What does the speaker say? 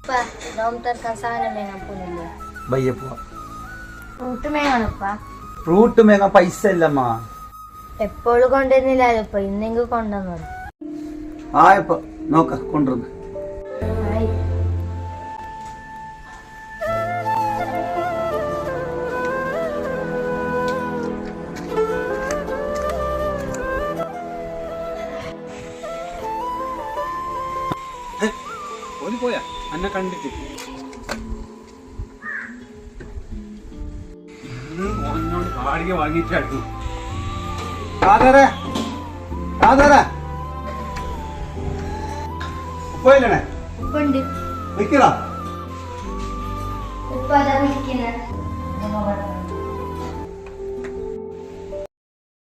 ഉപ്പ നോമ്പ് സാധനം മേങ്ങാൻ പോകുന്നില്ലേ? ബയ്യ പോവാ. ഫ്രൂട്ട് മേങ്ങാണുപ്പ. ഫ്രൂട്ട് മേങ്ങാൻ പൈസ ഇല്ലമ്മ. എപ്പോഴും കൊണ്ടുവരുന്നില്ലല്ലോ ഉപ്പ, ഇന്നെങ്കിൽ കൊണ്ടുവന്നു. ഇപ്പൊ നോക്ക കൊണ്ടുവന്ന്. പോയാ അന്നെ കണ്ടിട്ട് വാടക വാങ്ങിച്ചായിരുന്നു. ഉപ്പയില്ലേ ഉപ്പുണ്ട്. വിൽക്കണോ? ഉപ്പ അതാ വിളിക്കുന്നത്.